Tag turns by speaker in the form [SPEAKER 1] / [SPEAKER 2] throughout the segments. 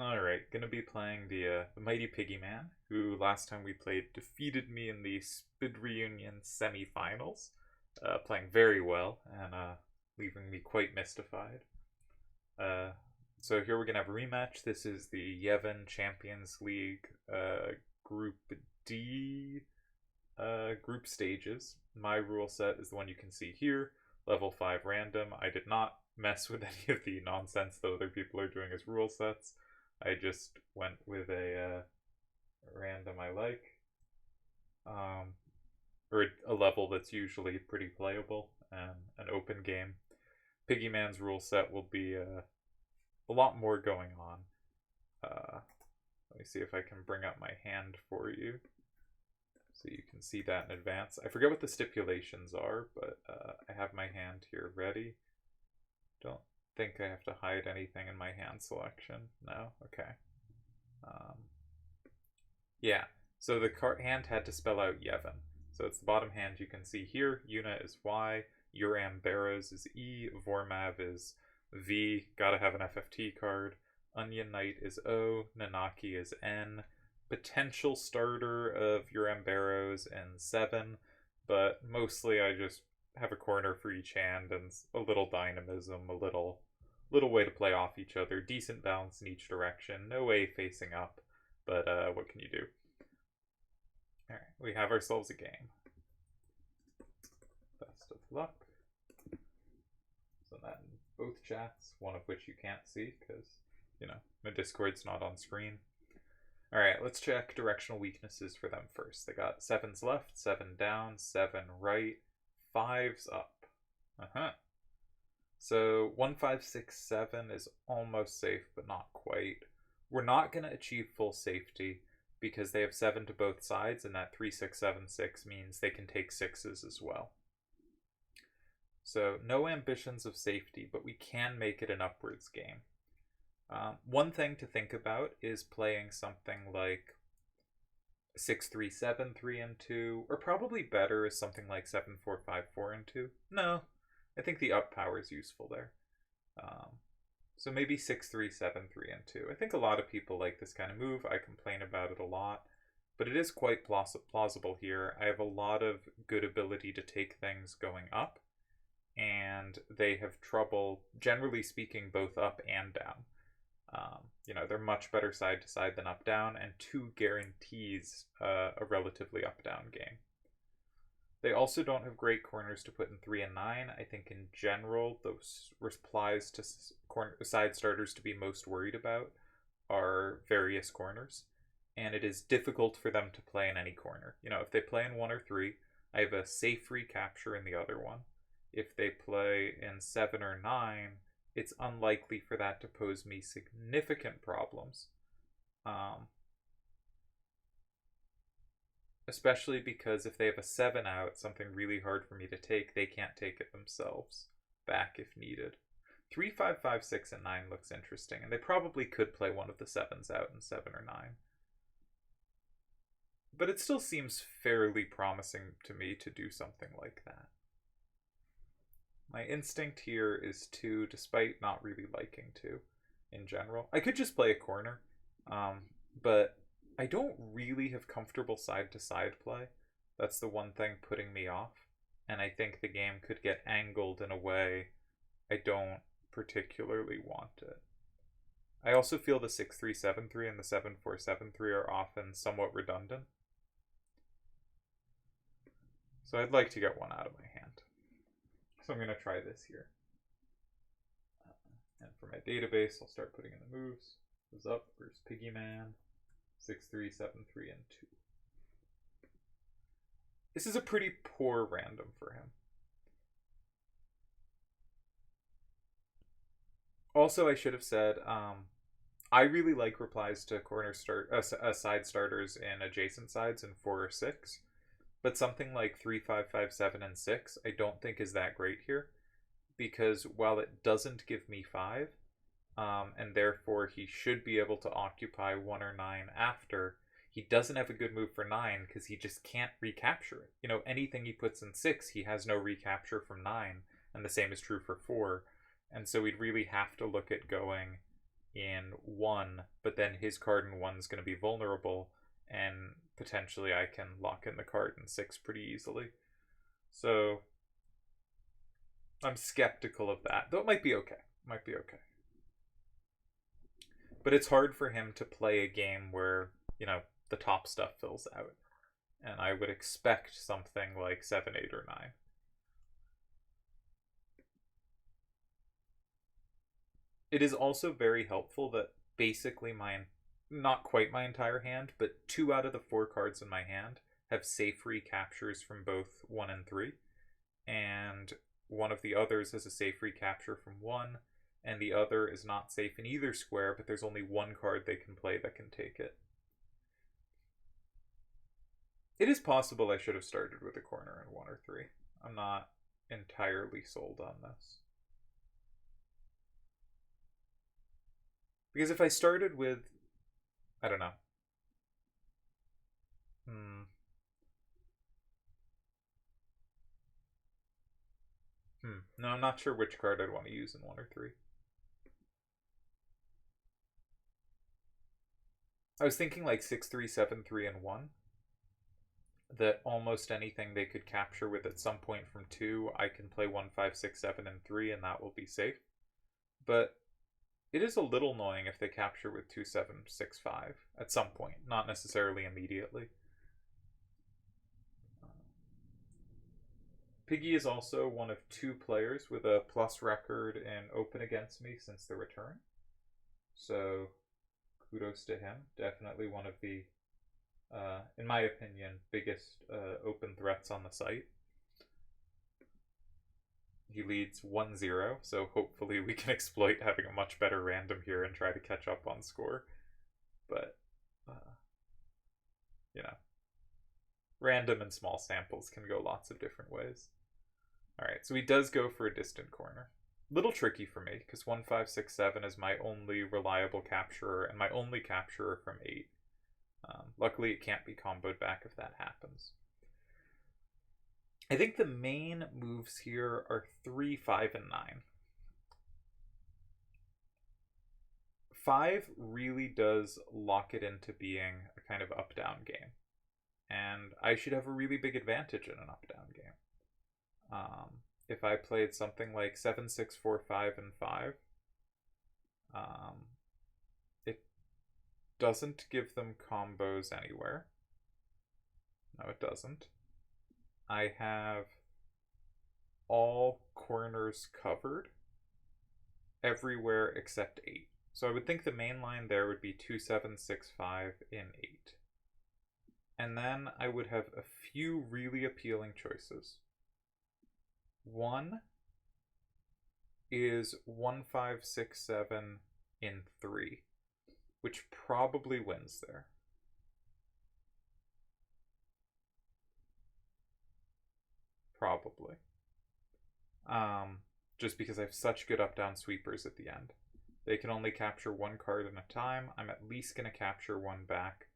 [SPEAKER 1] Alright, gonna be playing the mighty Piggyman, who last time we played defeated me in the Spid Reunion semifinals, playing very well and leaving me quite mystified. Uh, so here we're gonna have a rematch. This is the Yevon Champions League Group D group stages. My rule set is the one you can see here, level 5 random. I did not mess with any of the nonsense that other people are doing as rule sets. I just went with a random I like, or a level that's usually pretty playable and an open game. Piggyman's rule set will be a lot more going on. Let me see if I can bring up my hand for you so you can see that in advance. I forget what the stipulations are, but I have my hand here ready. Don't think I have to hide anything in my hand selection. No? Okay. Yeah, so the hand had to spell out Yevon. So it's the bottom hand you can see here. Yuna is Y, Uram Barrows is E, Vormav is V, gotta have an FFT card. Onion Knight is O, Nanaki is N. Potential starter of Uram Barrows in 7, but mostly I just have a corner for each hand and a little dynamism, a little way to play off each other, decent balance in each direction, no way facing up, but what can you do? Alright, we have ourselves a game. Best of luck. So that in both chats, one of which you can't see because, you know, my Discord's not on screen. Alright, let's check directional weaknesses for them first. They got 7s left, 7 down, 7 right, 5s up. So 1, 5, 6, 7 is almost safe, but not quite. We're not going to achieve full safety because they have 7 to both sides, and that 3, 6, 7, 6 means they can take 6s as well. So no ambitions of safety, but we can make it an upwards game. One thing to think about is playing something like 6, 3, 7, 3, and 2, or probably better is something like 7, 4, 5, 4, and 2. No, I think the up power is useful there. So maybe 6, 3, 7, 3, and 2. I think a lot of people like this kind of move. I complain about it a lot, but it is quite plausible here. I have a lot of good ability to take things going up, and they have trouble, generally speaking, both up and down. You know, they're much better side to side than up down, and 2 guarantees a relatively up down game. They also don't have great corners to put in 3 and 9. I think in general, those replies to side starters to be most worried about are various corners, and it is difficult for them to play in any corner. You know, if they play in 1 or 3, I have a safe recapture in the other one. If they play in 7 or 9, it's unlikely for that to pose me significant problems. Especially because if they have a 7 out, something really hard for me to take, they can't take it themselves back if needed. 3, 5, 5, 6, and 9 looks interesting, and they probably could play one of the 7s out in 7 or 9. But it still seems fairly promising to me to do something like that. My instinct here is 2, despite not really liking 2 in general. I could just play a corner, but I don't really have comfortable side-to-side play. That's the one thing putting me off, and I think the game could get angled in a way I don't particularly want it. I also feel the 6-3-7-3 and the 7-4-7-3 are often somewhat redundant. So I'd like to get one out of my hand. So I'm going to try this here. And for my database, I'll start putting in the moves. Goes up versus Piggyman. 6, 3, 7, 3, and 2. This is a pretty poor random for him. Also, I should have said, I really like replies to side starters in adjacent sides in 4 or 6. But something like 3, 5, 5, 7, and 6 I don't think is that great here. Because while it doesn't give me 5, and therefore he should be able to occupy 1 or 9 after, he doesn't have a good move for 9 because he just can't recapture it. You know, anything he puts in 6, he has no recapture from 9, and the same is true for 4. And so we'd really have to look at going in 1, but then his card in 1 is going to be vulnerable, and potentially I can lock in the card in 6 pretty easily. So I'm skeptical of that, though it might be okay. Might be okay. But it's hard for him to play a game where, you know, the top stuff fills out. And I would expect something like 7, 8, or 9. It is also very helpful that basically not quite my entire hand, but 2 out of the 4 cards in my hand have safe recaptures from both 1 and 3. And one of the others has a safe recapture from 1, and the other is not safe in either square, but there's only 1 card they can play that can take it. It is possible I should have started with a corner in 1 or 3. I'm not entirely sold on this. Because if I started with, I don't know. No, I'm not sure which card I'd want to use in 1 or 3. I was thinking like 6, 3, 7, 3, and 1. That almost anything they could capture with at some point from 2, I can play 1, 5, 6, 7, and 3, and that will be safe. But it is a little annoying if they capture with 2, 7, 6, 5 at some point, not necessarily immediately. Piggy is also one of 2 players with a plus record in Open against me since the return. So kudos to him. Definitely one of the, in my opinion, biggest open threats on the site. He leads 1-0, so hopefully we can exploit having a much better random here and try to catch up on score. But, you know, random and small samples can go lots of different ways. Alright, so he does go for a distant corner. Little tricky for me, because 1, 5, 6, 7 is my only reliable capturer, and my only capturer from 8. Luckily, it can't be comboed back if that happens. I think the main moves here are 3, 5, and 9. 5 really does lock it into being a kind of up-down game. And I should have a really big advantage in an up-down game. If I played something like 7, 6, 4, 5, and 5, it doesn't give them combos anywhere. No, it doesn't. I have all corners covered everywhere except 8. So I would think the main line there would be 2, 7, 6, 5 in 8. And then I would have a few really appealing choices. One is 1, 5, 6, 7 in 3, which probably wins there. Probably. Just because I have such good up-down sweepers at the end. They can only capture 1 card at a time. I'm at least going to capture 1 back,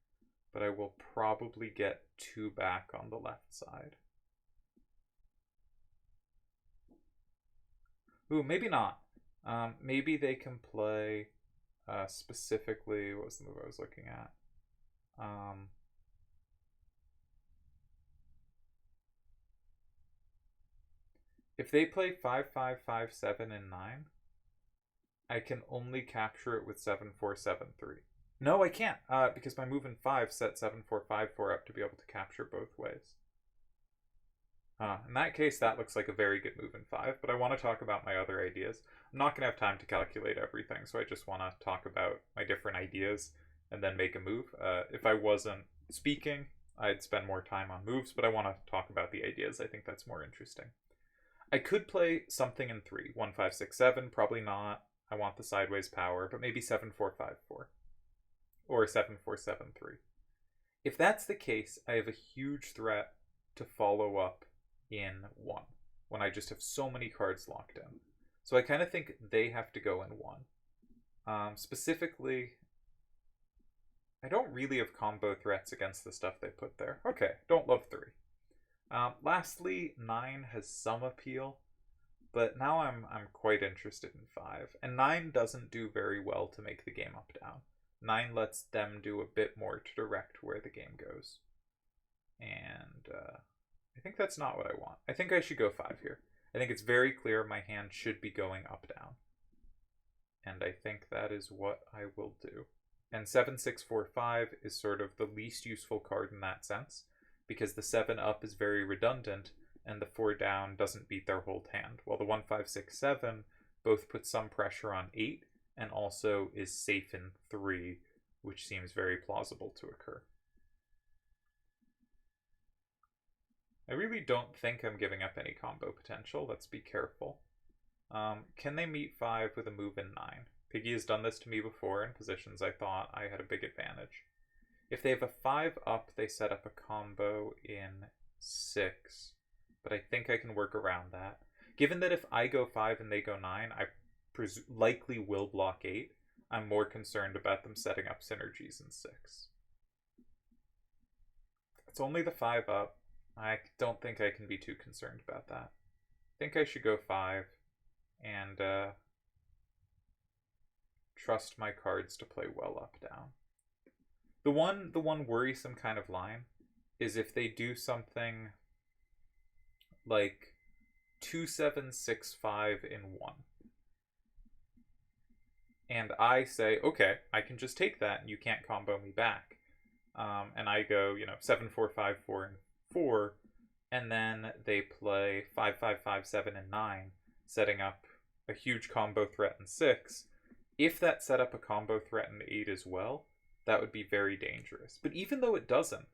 [SPEAKER 1] but I will probably get 2 back on the left side. Ooh, maybe not. Maybe they can play specifically, what was the move I was looking at? If they play 5, 5, 5, 7, and 9, I can only capture it with 7, 4, 7, 3. No, I can't, because my move in 5 set 7, 4, 5, 4 up to be able to capture both ways. In that case, that looks like a very good move in 5, but I want to talk about my other ideas. I'm not going to have time to calculate everything, so I just want to talk about my different ideas and then make a move. If I wasn't speaking, I'd spend more time on moves, but I want to talk about the ideas. I think that's more interesting. I could play something in 3. 1, 5, 6, 7, probably not. I want the sideways power, but maybe 7, 4, 5, 4. Or 7, 4, 7, 3. If that's the case, I have a huge threat to follow up in 1 when I just have so many cards locked in. So I kind of think they have to go in 1. Specifically, I don't really have combo threats against the stuff they put there. Okay, don't love 3. Lastly, 9 has some appeal. But now I'm quite interested in 5. And 9 doesn't do very well to make the game up down. 9 lets them do a bit more to direct where the game goes. And I think that's not what I want. I think I should go 5 here. I think it's very clear my hand should be going up down. And I think that is what I will do. And 7, 6, 4, 5 is sort of the least useful card in that sense, because the 7 up is very redundant, and the 4 down doesn't beat their whole hand, while the 1, 5, 6, 7 both put some pressure on 8, and also is safe in 3, which seems very plausible to occur. I really don't think I'm giving up any combo potential. Let's be careful. Can they meet 5 with a move in 9? Piggy has done this to me before in positions I thought I had a big advantage. If they have a 5 up, they set up a combo in 6, but I think I can work around that. Given that if I go 5 and they go 9, I likely will block 8, I'm more concerned about them setting up synergies in 6. It's only the 5 up. I don't think I can be too concerned about that. I think I should go 5 and trust my cards to play well up down. The one worrisome kind of line is if they do something like 2, 7, 6, 5 in 1. And I say, okay, I can just take that and you can't combo me back. And I go, 7, 4, 5, 4, and 4, and then they play 5, 5, 5, 7, and 9, setting up a huge combo threat in 6. If that set up a combo threat in 8 as well, that would be very dangerous. But even though it doesn't,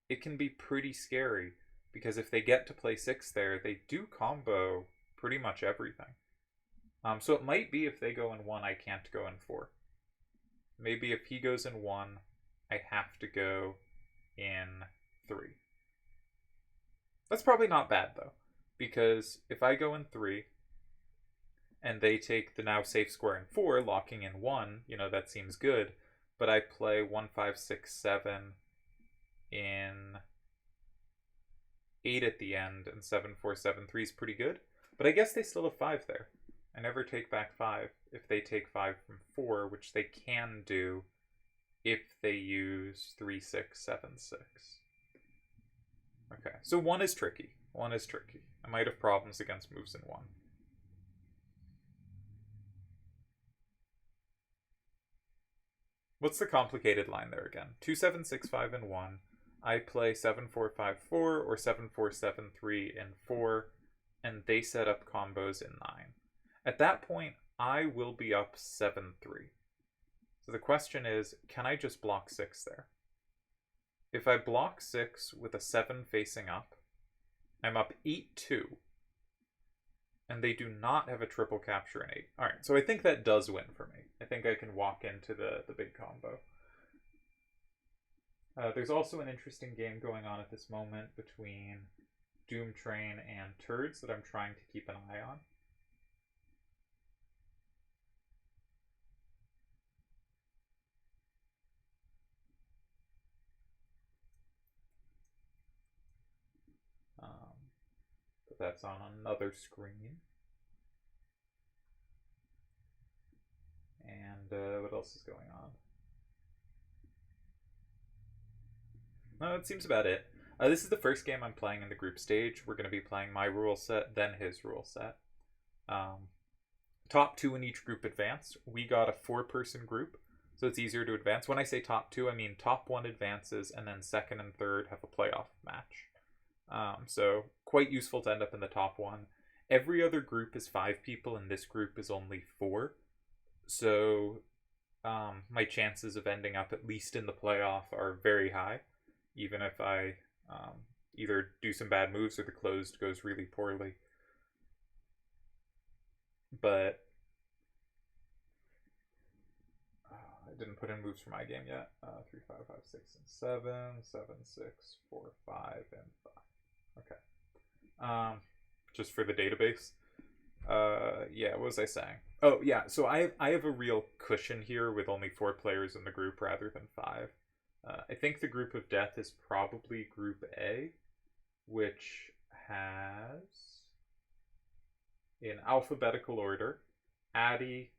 [SPEAKER 1] it can be pretty scary, because if they get to play 6 there, they do combo pretty much everything. So it might be if they go in 1, I can't go in 4. Maybe if he goes in 1, I have to go in 3. That's probably not bad, though, because if I go in 3, and they take the now safe square in 4, locking in 1, that seems good, but I play 1, 5, 6, 7 in 8 at the end, and 7, 4, 7, 3 is pretty good, but I guess they still have 5 there. I never take back 5 if they take 5 from 4, which they can do if they use 3, 6, 7, 6. Okay, so 1 is tricky. 1 is tricky. I might have problems against moves in 1. What's the complicated line there again? 2, 7, 6, 5, and 1. I play 7, 4, 5, 4, or 7, 4, 7, 3, and 4, and they set up combos in 9. At that point, I will be up 7, 3. So the question is, can I just block 6 there? If I block 6 with a 7 facing up, I'm up 8, 2. And they do not have a triple capture in 8. Alright, so I think that does win for me. I think I can walk into the big combo. There's also an interesting game going on at this moment between Doom Train and Turdz that I'm trying to keep an eye on. But that's on another screen. And what else is going on? No, it seems about it. This is the first game I'm playing in the group stage. We're going to be playing my rule set, then his rule set. Top 2 in each group advance. We got a 4-person group, so it's easier to advance. When I say top 2, I mean top 1 advances, and then 2nd and 3rd have a playoff match. So quite useful to end up in the top 1. Every other group is 5 people, and this group is only 4. So my chances of ending up at least in the playoff are very high, even if I either do some bad moves or the closed goes really poorly. But I didn't put in moves for my game yet. 3, 5, 5, 6, and 7. 7, 6, 4, 5, and 5. Okay. Just for the database. Yeah, what was I saying? Oh, yeah, so I have a real cushion here with only 4 players in the group rather than 5. I think the group of death is probably Group A, which has... in alphabetical order: Addy,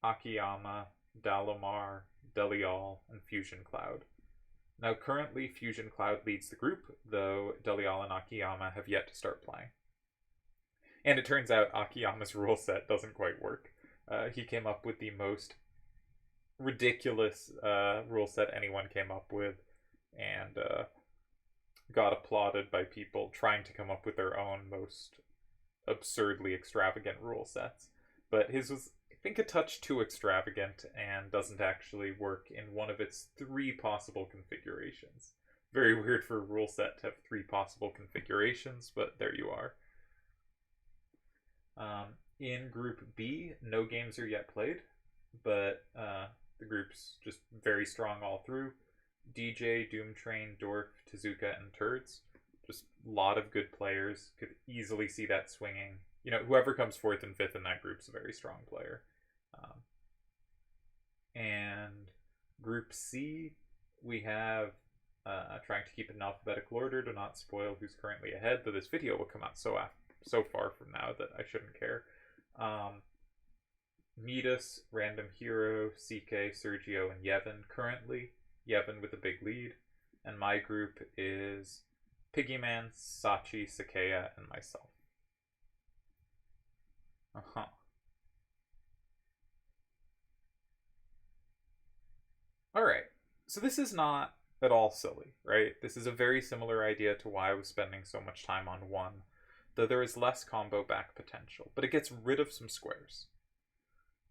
[SPEAKER 1] Akiyama, Dalamar, Delial, and Fusion Cloud. Now, currently, Fusion Cloud leads the group, though Delial and Akiyama have yet to start playing. And it turns out Akiyama's rule set doesn't quite work. He came up with the most ridiculous rule set anyone came up with, and got applauded by people trying to come up with their own most absurdly extravagant rule sets. But his was, I think, a touch too extravagant and doesn't actually work in one of its 3 possible configurations. Very weird for a rule set to have 3 possible configurations, but there you are. In Group B, no games are yet played, but the group's just very strong all through. DJ, Doomtrain, Doth, Tezuka, and Turdz. Just a lot of good players. Could easily see that swinging. You know, whoever comes 4th and 5th in that group's a very strong player. And Group C, we have, trying to keep it in alphabetical order to not spoil who's currently ahead, though this video will come out so far from now that I shouldn't care. Midas, Random Hero, CK, Sergio, and Yevon currently. Yevon with a big lead. And my group is Piggyman, Sachi, Sakea, and myself. Alright, so this is not at all silly, right? This is a very similar idea to why I was spending so much time on 1, though there is less combo back potential, but it gets rid of some squares.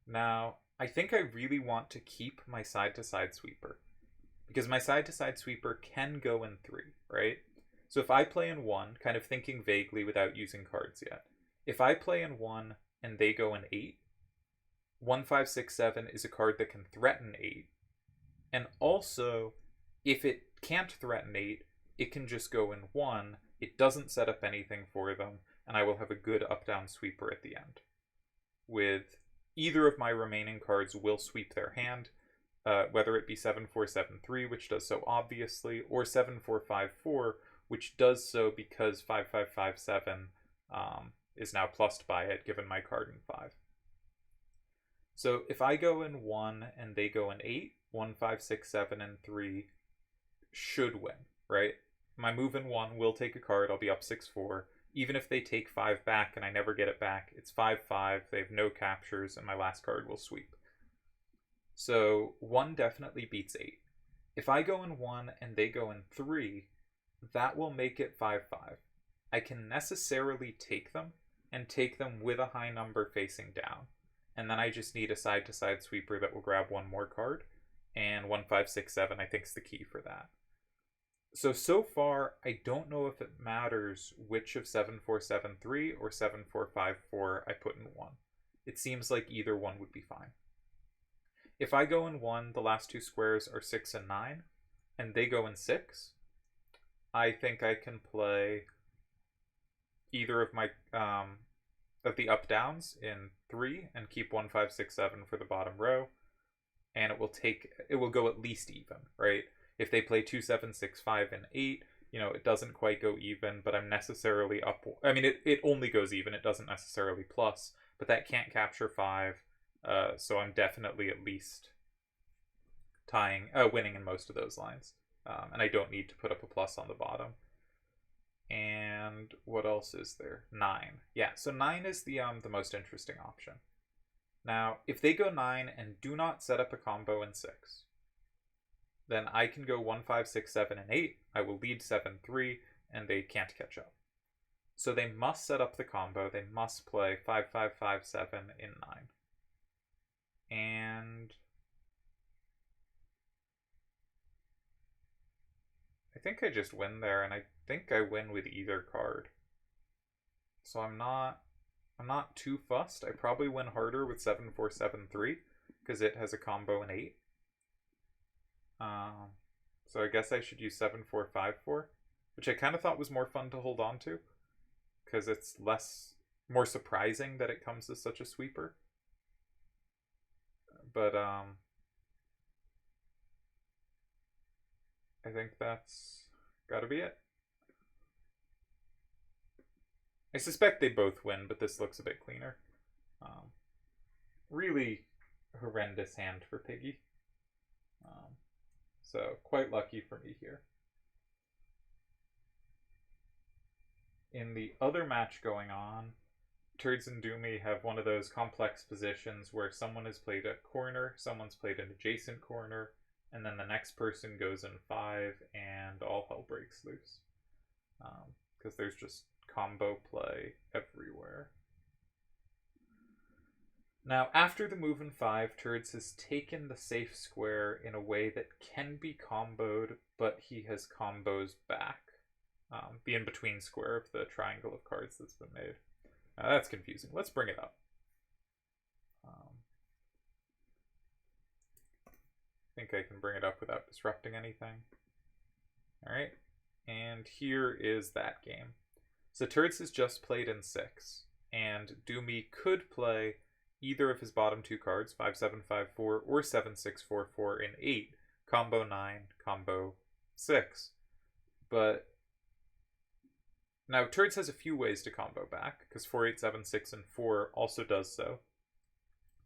[SPEAKER 1] Now, I think I really want to keep my side-to-side sweeper, because my side-to-side sweeper can go in 3, right? So if I play in 1, kind of thinking vaguely without using cards yet, if I play in 1 and they go in 8, 1, 5, 6, 7 is a card that can threaten 8, and also, if it can't threaten 8, it can just go in 1, it doesn't set up anything for them, and I will have a good up-down sweeper at the end. With either of my remaining cards will sweep their hand, whether it be 7-4-7-3, which does so obviously, or 7-4-5-4, which does so because 5-5-5-7 is now plussed by it, given my card in 5. So if I go in 1 and they go in 8, 1, 5, 6, 7, and 3 should win, right? My move in 1 will take a card, I'll be up 6-4. Even if they take 5 back and I never get it back, it's 5-5, they have no captures, and my last card will sweep. So 1 definitely beats 8. If I go in 1 and they go in 3, that will make it 5-5. I can necessarily take them, and take them with a high number facing down. And then I just need a side-to-side sweeper that will grab 1 more card, and 1, 5, 6, 7 I think is the key for that. So far, I don't know if it matters which of 7-4-7-3 or 7-4-5-4 I put in 1. It seems like either one would be fine. If I go in 1, the last 2 squares are 6 and 9, and they go in 6, I think I can play either of my of the up-downs in 3 and keep 1, 5, 6, 7 for the bottom row, and it will go at least even, right? If they play 2, 7, 6, 5, and 8, you know, it doesn't quite go even, but I'm necessarily up. I mean, it only goes even, it doesn't necessarily plus, but that can't capture 5, so I'm definitely at least winning in most of those lines. And I don't need to put up a plus on the bottom. And what else is there? 9. Yeah, so 9 is the most interesting option. Now, if they go 9 and do not set up a combo in 6, then I can go 1, 5, 6, 7, and 8. I will lead 7-3, and they can't catch up. So they must set up the combo. They must play 5, 5, 5, 7 in 9. And I think I just win there, and I think I win with either card. So I'm not too fussed. I probably win harder with 7-4-7-3 because it has a combo in 8. So I guess I should use 7-4-5-4, which I kind of thought was more fun to hold on to because it's more surprising that it comes as such a sweeper. But I think that's gotta be it. I suspect they both win, but this looks a bit cleaner. Really horrendous hand for Piggy. So quite lucky for me here. In the other match going on, Turdz and Doomy have one of those complex positions where someone has played a corner, someone's played an adjacent corner, and then the next person goes in 5 and all hell breaks loose. Because there's just combo play everywhere. Now, after the move in 5, Turdz has taken the safe square in a way that can be comboed, but he has combos back. The in-between square of the triangle of cards that's been made. Now, that's confusing. Let's bring it up. I think I can bring it up without disrupting anything. Alright, and here is that game. So Turdz has just played in 6, and Doomy could play either of his bottom 2 cards, 5-7-5-4 or 7-6-4-4 in 8, combo 9, combo 6. But now Turdz has a few ways to combo back, because 4-8-7-6 and 4 also does so.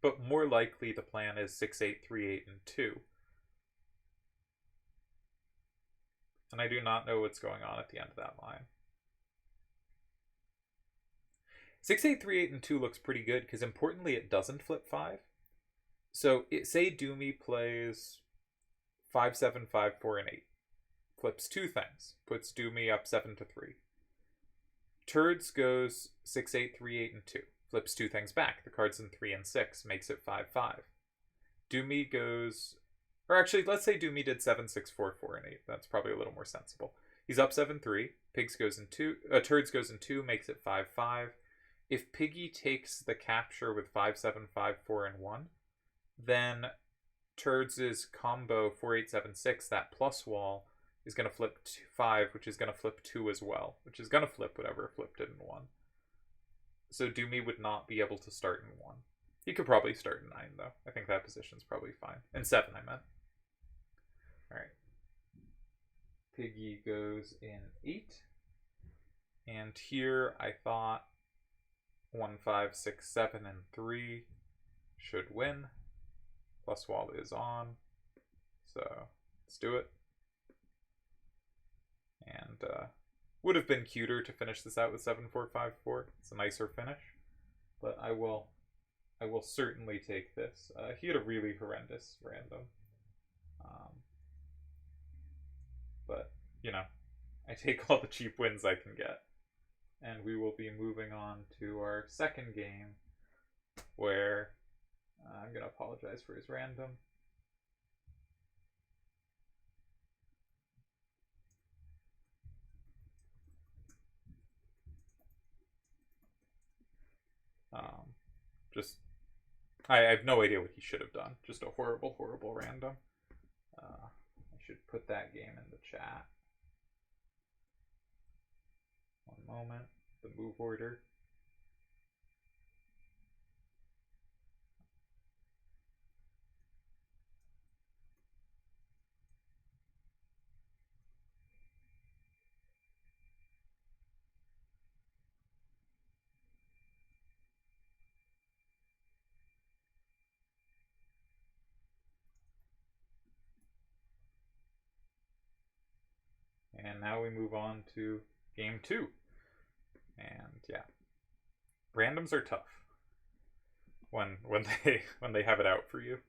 [SPEAKER 1] But more likely the plan is 6-8-3-8 and 2. And I do not know what's going on at the end of that line. 6-8-3-8 and 2 looks pretty good because importantly it doesn't flip 5. So say Doomy plays 5-7-5-4 and 8. Flips 2 things. Puts Doomy up 7-3. Turdz goes 6-8-3-8 and 2. Flips 2 things back. The card's in 3 and 6. Makes it 5-5. Doomy goes... Or actually, let's say Doomy did 7-6-4-4 and 8. That's probably a little more sensible. He's up 7-3. Turdz goes in 2. Makes it 5-5. If Piggy takes the capture with 5-7-5-4 and 1, then Turdz' combo 4-8-7-6, that plus wall, is going to flip 5, which is going to flip 2 as well, which is going to flip whatever flipped it in 1. So Doomy would not be able to start in 1. He could probably start in 9, though. I think that position's probably fine. In 7, I meant. Alright. Piggy goes in 8. And here I thought 1, 5, 6, 7, and 3 should win. Plus wall is on. So let's do it. And would have been cuter to finish this out with 7-4-5-4. It's a nicer finish. But I will certainly take this. He had a really horrendous random. But, you know, I take all the cheap wins I can get. And we will be moving on to our second game, where I'm going to apologize for his random. I have no idea what he should have done. Just a horrible, horrible random. I should put that game in the chat. One moment. The move order. And now we move on to game 2. And yeah, randoms are tough when they have it out for you.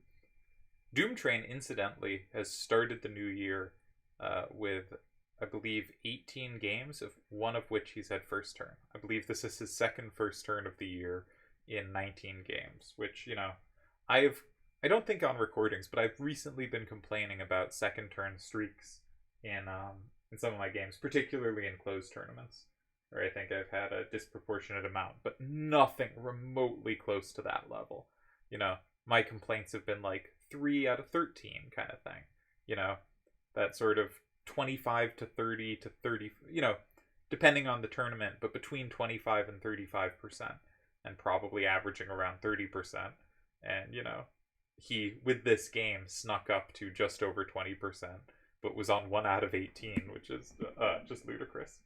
[SPEAKER 1] Doom Train, incidentally, has started the new year with, I believe, 18 games, of one of which he's had first turn. I believe this is his second first turn of the year in 19 games, which, you know, I don't think on recordings, but I've recently been complaining about second turn streaks in some of my games, particularly in closed tournaments, where I think I've had a disproportionate amount, but nothing remotely close to that level. You know, my complaints have been like 3 out of 13 kind of thing. You know, that sort of 25 to 30 to 30, you know, depending on the tournament, but between 25 and 35%, and probably averaging around 30%. And, you know, he, with this game, snuck up to just over 20%, but was on 1 out of 18, which is just ludicrous.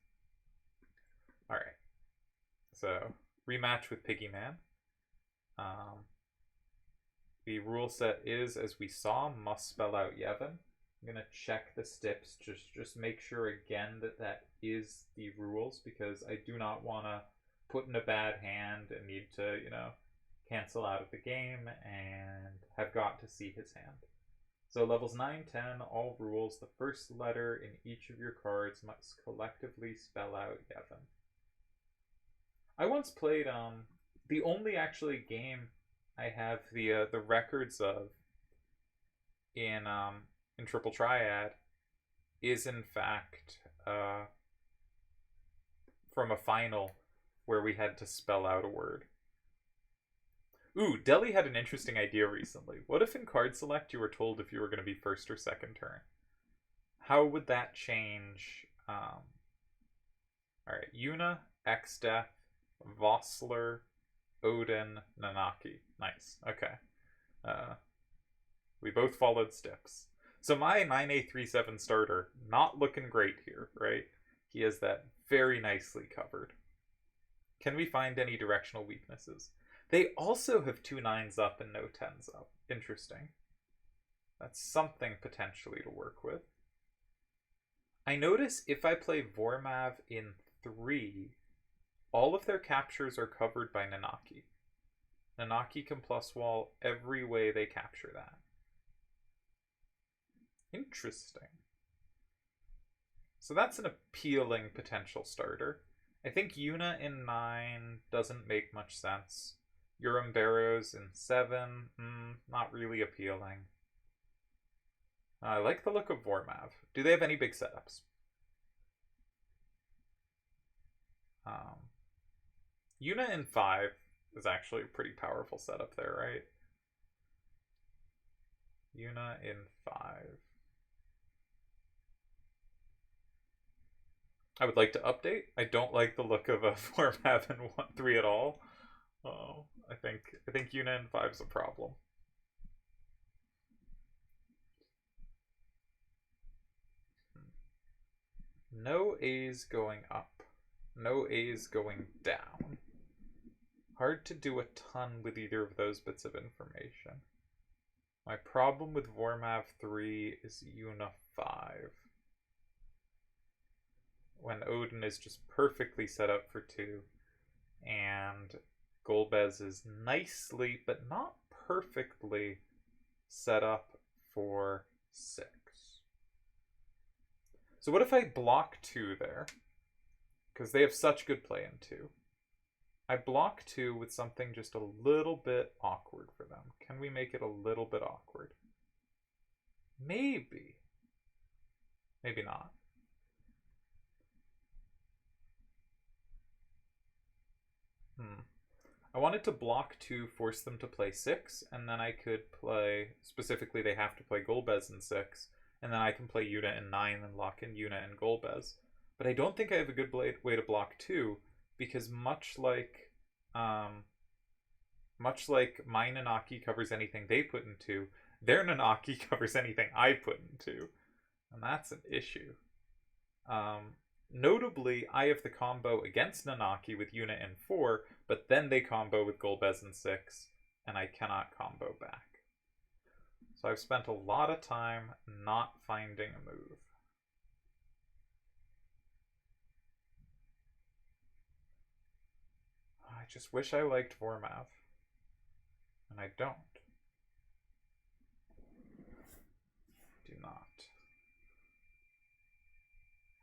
[SPEAKER 1] Alright. So, rematch with Piggyman. The rule set is, as we saw, must spell out Yevon. I'm going to check the steps, just make sure again that that is the rules, because I do not want to put in a bad hand and need to, cancel out of the game and have got to see his hand. So levels 9, 10, all rules. The first letter in each of your cards must collectively spell out Yevon. I once played the only actually game I have the records of in Triple Triad is in fact from a final where we had to spell out a word. Ooh, Deli had an interesting idea recently. What if in card select you were told if you were going to be first or second turn? How would that change? Alright, Yuna, X-Death, Vossler, Odin, Nanaki. Nice. Okay. We both followed steps. So my 9A37 starter, not looking great here, right? He has that very nicely covered. Can we find any directional weaknesses? They also have 2 9s up and no 10s up. Interesting. That's something potentially to work with. I notice if I play Vormav in 3, all of their captures are covered by Nanaki. Nanaki can plus wall every way they capture that. Interesting. So that's an appealing potential starter. I think Yuna in 9 doesn't make much sense. Urim Barrows in 7, not really appealing. I like the look of Vormav. Do they have any big setups? Yuna in 5 is actually a pretty powerful setup there, right? Yuna in 5. I would like to update. I don't like the look of a Vormav in 3 at all. Oh, I think Yuna in 5 is a problem. No A's going up. No A's going down. Hard to do a ton with either of those bits of information. My problem with Vormav 3 is Yuna 5. When Odin is just perfectly set up for 2, and Golbez is nicely, but not perfectly, set up for 6. So what if I block 2 there? Because they have such good play in 2. I block 2 with something just a little bit awkward for them. Can we make it a little bit awkward? Maybe. Maybe not. I wanted to block 2, force them to play 6, and then I could play, specifically they have to play Golbez in 6, and then I can play Yuna in 9 and lock in Yuna and Golbez. But I don't think I have a good way to block 2, because much like my Nanaki covers anything they put in 2, their Nanaki covers anything I put in 2. And that's an issue. Notably, I have the combo against Nanaki with Yuna in 4, but then they combo with Golbez in 6, and I cannot combo back. So I've spent a lot of time not finding a move. I just wish I liked Vormav. And I don't. Do not.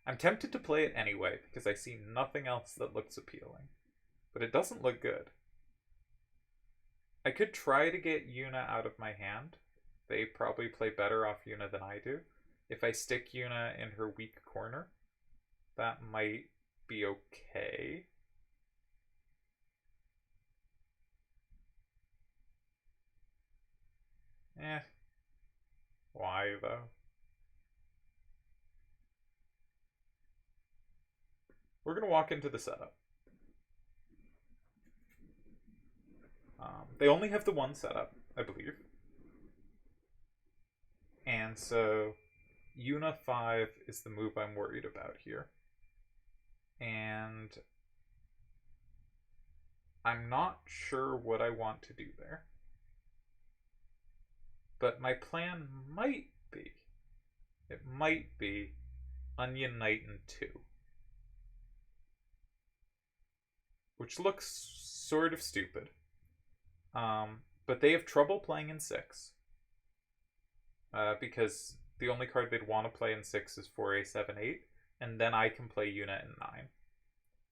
[SPEAKER 1] I'm tempted to play it anyway, because I see nothing else that looks appealing. But it doesn't look good. I could try to get Yuna out of my hand. They probably play better off Yuna than I do. If I stick Yuna in her weak corner, that might be okay. Why, though? We're going to walk into the setup. They only have the one setup, I believe. And so Yuna 5 is the move I'm worried about here. And I'm not sure what I want to do there. But my plan might be, it might be Onion Knight in 2. Which looks sort of stupid. But they have trouble playing in 6. Because the only card they'd want to play in 6 is 4A7-8, and then I can play Unit in 9.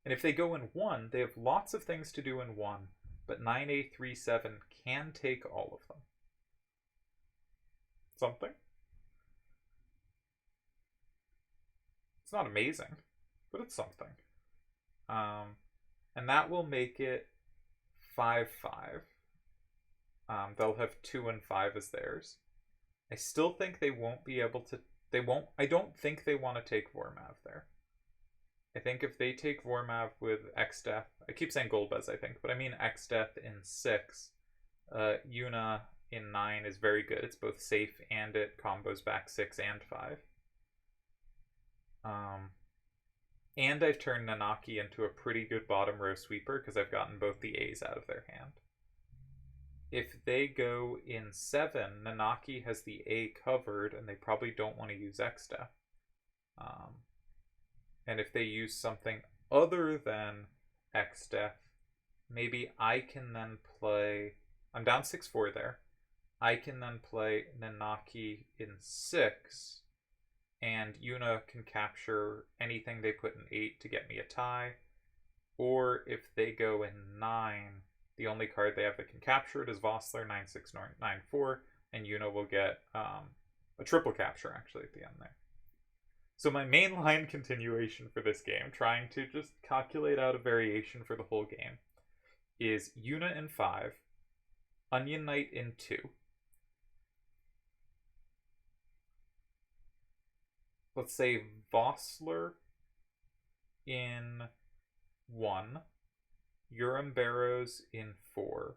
[SPEAKER 1] And if they go in 1, they have lots of things to do in 1, but 9A37 can take all of them. Something? It's not amazing, but it's something. And that will make it 5-5. They'll have 2 and 5 as theirs. I still think they won't be able to. I don't think they want to take Vormav there. I think if they take Vormav with X-Death, I keep saying Golbez, I think, but I mean X-Death in 6, Yuna in 9 is very good. It's both safe and it combos back 6 and 5. And I've turned Nanaki into a pretty good bottom row sweeper because I've gotten both the A's out of their hand. If they go in 7, Nanaki has the A covered, and they probably don't want to use X-Death. And if they use something other than X-Death, maybe I can then play... I'm down 6-4 there. I can then play Nanaki in 6, and Yuna can capture anything they put in 8 to get me a tie. Or if they go in 9... the only card they have that can capture it is Vossler 9-6-9-4, and Yuna will get a triple capture actually at the end there. So my mainline continuation for this game, trying to just calculate out a variation for the whole game, is Yuna in 5, Onion Knight in 2. Let's say Vossler in 1. Urim Barrows in 4.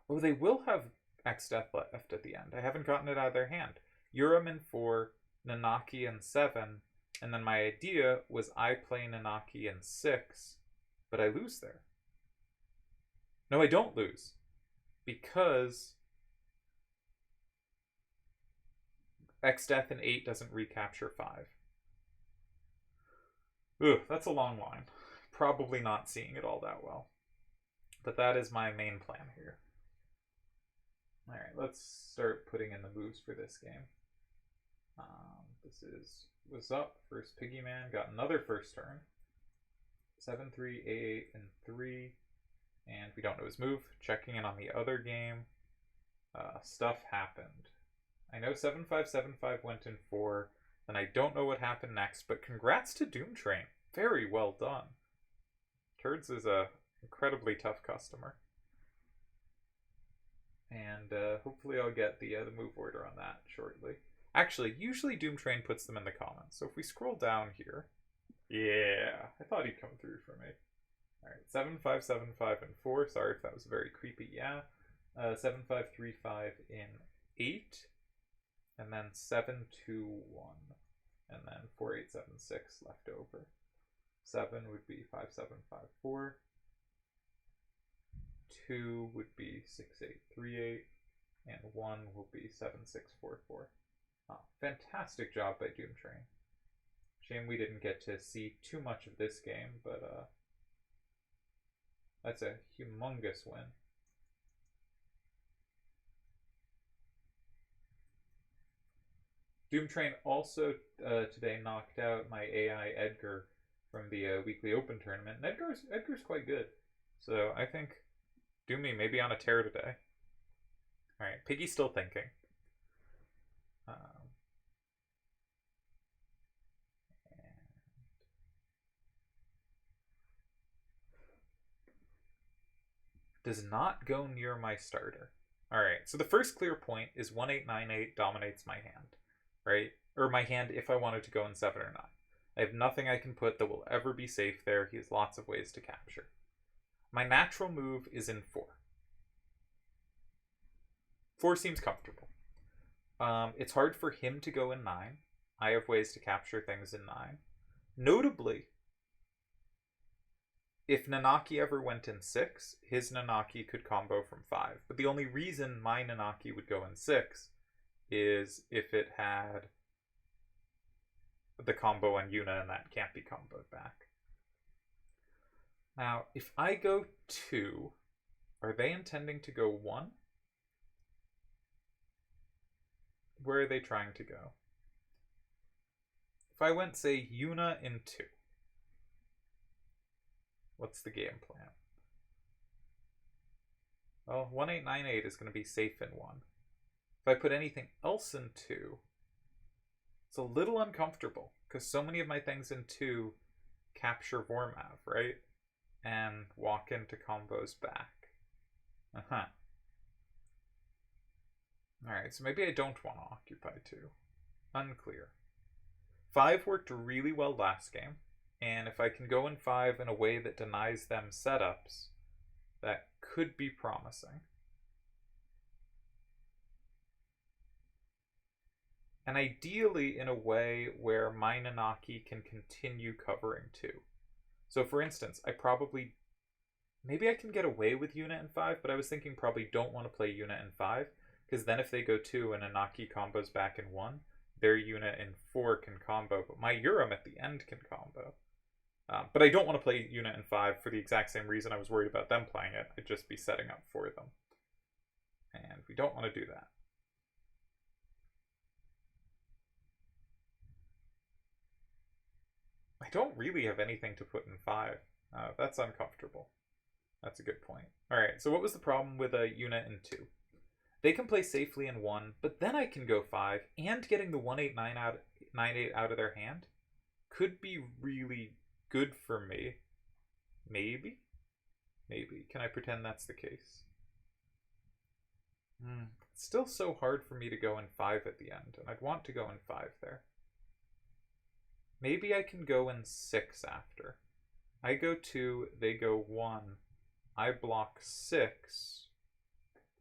[SPEAKER 1] Oh, they will have X-Death left at the end. I haven't gotten it out of their hand. Urim in 4, Nanaki in 7, and then my idea was I play Nanaki in 6, but I lose there. No, I don't lose. Because X-Death in 8 doesn't recapture 5. Ugh, that's a long line. Probably not seeing it all that well. But that is my main plan here. Alright, let's start putting in the moves for this game. Was up. First Piggyman. Got another first turn. 7-3, A8, and 3. And we don't know his move. Checking in on the other game. Stuff happened. I know 7-5 went in 4. And I don't know what happened next, but congrats to Doom Train. Very well done. Turdz is a incredibly tough customer. And hopefully I'll get the move order on that shortly. Actually, usually Doom Train puts them in the comments. So if we scroll down here... Yeah, I thought he'd come through for me. Alright, 7-5, and 4. Sorry if that was very creepy. Yeah. 7-5, 3-5 in 8. And then 7-2-1. And then 4-8-7-6 left over. 7 would be 5-7-5-4. 2 would be 6-8-3-8. And 1 will be 7-6-4-4. Oh, fantastic job by Doom Train. Shame we didn't get to see too much of this game, but that's a humongous win. Doom Train also today knocked out my AI Edgar from the weekly open tournament. And Edgar's quite good. So I think Doomy may be on a tear today. Alright, Piggy's still thinking. Does not go near my starter. Alright, so the first clear point is 1-8-9-8 dominates my hand. Right? Or my hand if I wanted to go in 7 or 9. I have nothing I can put that will ever be safe there. He has lots of ways to capture. My natural move is in 4. 4 seems comfortable. It's hard for him to go in 9. I have ways to capture things in 9. Notably, if Nanaki ever went in 6, his Nanaki could combo from 5. But the only reason my Nanaki would go in 6 is if it had the combo on Yuna, and that can't be comboed back. Now, if I go 2, are they intending to go 1? Where are they trying to go? If I went, say, Yuna in 2, what's the game plan? Well, 1898 is going to be safe in 1. If I put anything else in 2, it's a little uncomfortable, because so many of my things in 2 capture Vormav, right? And walk into combos back. Alright, so maybe I don't want to occupy 2. Unclear. 5 worked really well last game, and if I can go in 5 in a way that denies them setups, that could be promising. And ideally in a way where my Nanaki can continue covering 2. So for instance, maybe I can get away with Yuna in 5, but I was thinking probably don't want to play Yuna in 5, because then if they go 2 and Nanaki combos back in 1, their Yuna in 4 can combo, but my Urim at the end can combo. But I don't want to play Yuna in 5 for the exact same reason I was worried about them playing it. I'd just be setting up for them. And we don't want to do that. I don't really have anything to put in 5. That's uncomfortable. That's a good point. Alright, so what was the problem with a Yuna in 2? They can play safely in 1, but then I can go 5, and getting the 1898 out of their hand could be really good for me. Maybe? Maybe. Can I pretend that's the case? It's still so hard for me to go in 5 at the end, and I'd want to go in 5 there. Maybe I can go in 6 after. I go 2, they go 1. I block 6,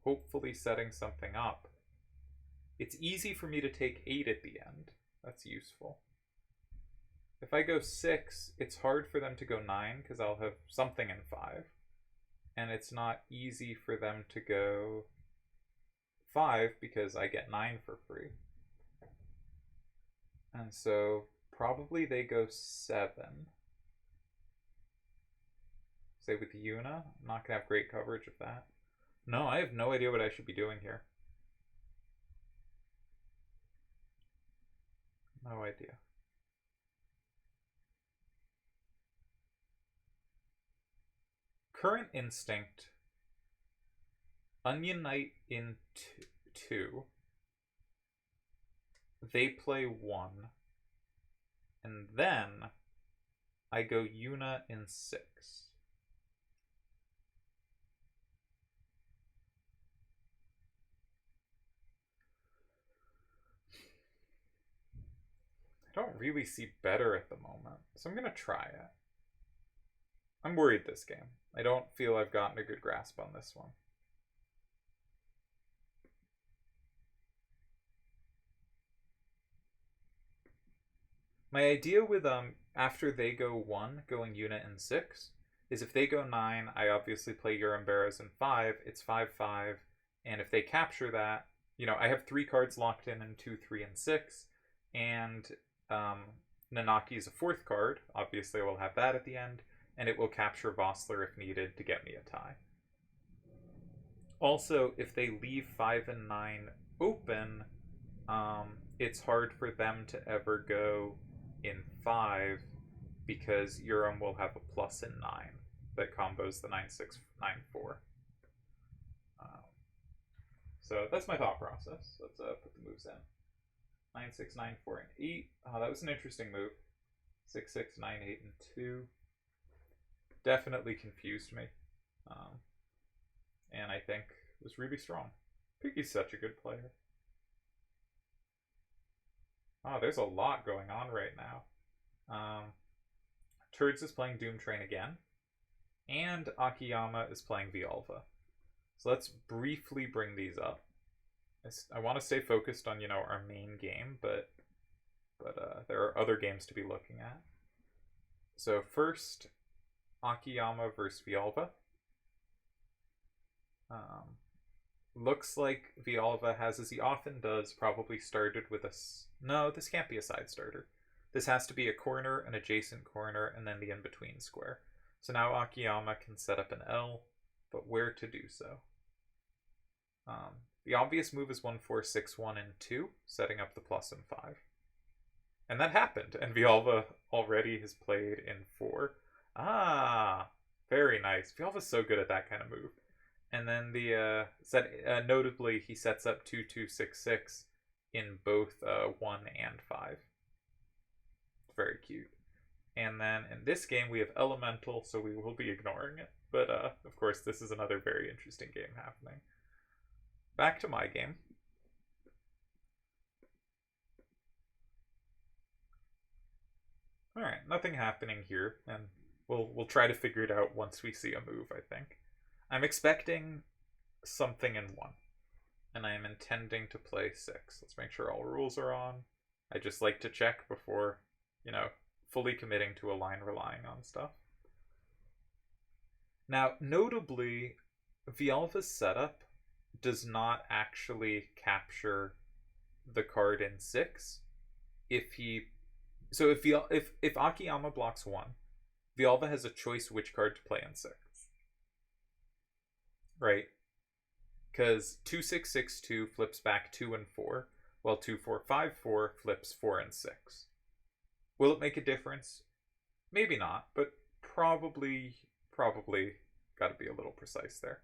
[SPEAKER 1] hopefully setting something up. It's easy for me to take 8 at the end. That's useful. If I go 6, it's hard for them to go 9 because I'll have something in 5. And it's not easy for them to go 5 because I get 9 for free. And so probably they go 7. Say with Yuna, I'm not going to have great coverage of that. No, I have no idea what I should be doing here. No idea. Current instinct, Onion Knight in 2. They play 1. And then I go Yuna in 6. I don't really see better at the moment, so I'm going to try it. I'm worried this game. I don't feel I've gotten a good grasp on this one. My idea with after they go 1, going Yuna in 6, is if they go 9, I obviously play Urim Barrows in 5, it's 5-5, and if they capture that, you know, I have 3 cards locked in 2, 3, and 6, and Nanaki is a 4th card, obviously I will have that at the end, and it will capture Vossler if needed to get me a tie. Also, if they leave 5 and 9 open, it's hard for them to ever go in 5 because Urim will have a plus in 9 that combos the 9-6, 9-4. So that's my thought process. Let's put the moves in. 9-6, 9-4, and 8. Oh, that was an interesting move. 6-6, 9-8, and 2. Definitely confused me. And I think was really strong. Piggy's such a good player. Oh, there's a lot going on right now. Turdz is playing Doom Train again. And Akiyama is playing Vialva. So let's briefly bring these up. I want to stay focused on, you know, our main game, but there are other games to be looking at. So first, Akiyama versus Vialva. Looks like Vialva has, as he often does, probably started with a... No, this can't be a side starter. This has to be a corner, an adjacent corner, and then the in-between square. So now Akiyama can set up an L, but where to do so? The obvious move is 1, 4, 6, 1, and 2, setting up the plus and 5. And that happened, and Vialva already has played in 4. Ah, very nice. Vialva's so good at that kind of move. And then the notably, he sets up 2, 2, 6, 6 in both 1 and 5. Very cute. And then in this game, we have Elemental, so we will be ignoring it. But, of course, this is another very interesting game happening. Back to my game. Alright, nothing happening here, and we'll try to figure it out once we see a move, I think. I'm expecting something in 1, and I am intending to play 6. Let's make sure all rules are on. I just like to check before, fully committing to a line relying on stuff. Now, notably, Vialva's setup does not actually capture the card in 6 if Akiyama blocks 1, Vialva has a choice which card to play in 6. Right? Because 2, 6, 6, 2 flips back 2 and 4, while 2, 4, 5, 4 flips 4 and 6. Will it make a difference? Maybe not, but probably got to be a little precise there.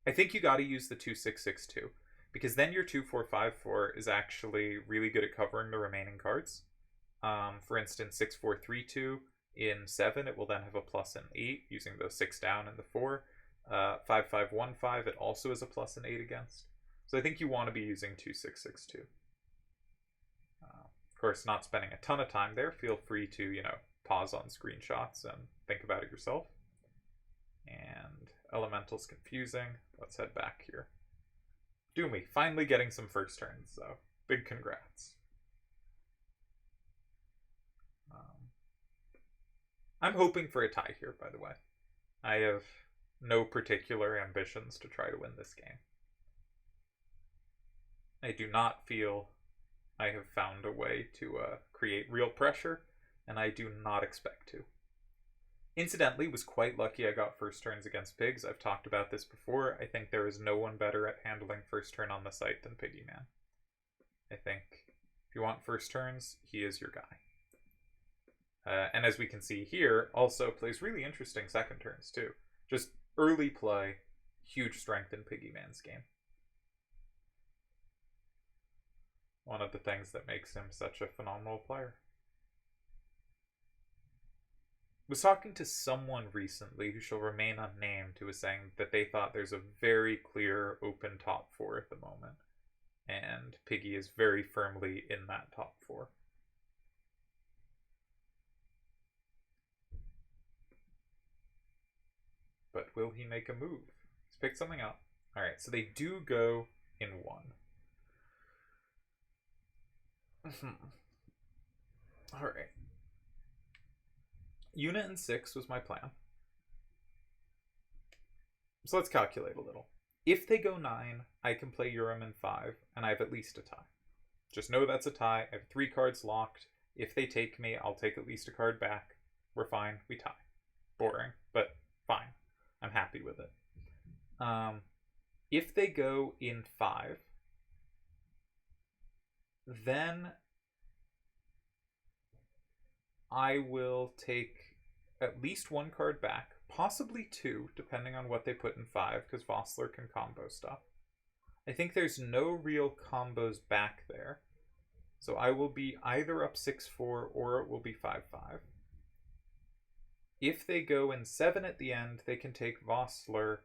[SPEAKER 1] I think you got to use the 2, 6, 6, 2, because then your 2, 4, 5, 4 is actually really good at covering the remaining cards. For instance, 6, 4, 3, 2 in 7, it will then have a plus and 8 using the 6 down and the 4. 5, 5, 1, 5, it also has a plus and 8 against. So I think you want to be using 2, 6, 6, 2. Of course, not spending a ton of time there. Feel free to, pause on screenshots and think about it yourself. And Elemental's confusing. Let's head back here. Doomy, finally getting some first turns, so big congrats. I'm hoping for a tie here, by the way. I have no particular ambitions to try to win this game. I do not feel I have found a way to create real pressure, and I do not expect to. Incidentally, was quite lucky I got first turns against Pigs. I've talked about this before. I think there is no one better at handling first turn on the site than Piggyman. I think if you want first turns, he is your guy. And as we can see here, also plays really interesting second turns too. Just early play, huge strength in Piggyman's game. One of the things that makes him such a phenomenal player. Was talking to someone recently who shall remain unnamed who was saying that they thought there's a very clear open top 4 at the moment. And Piggy is very firmly in that top 4. But will he make a move? Let's pick something up. Alright, so they do go in 1. Alright. Unit in 6 was my plan. So let's calculate a little. If they go 9, I can play Urim in 5, and I have at least a tie. Just know that's a tie. I have 3 cards locked. If they take me, I'll take at least a card back. We're fine. We tie. Boring, but fine. I'm happy with it. If they go in 5, then I will take at least 1 card back, possibly 2, depending on what they put in 5, because Vossler can combo stuff. I think there's no real combos back there, so I will be either up 6-4 or it will be 5-5. If they go in 7 at the end, they can take Vossler,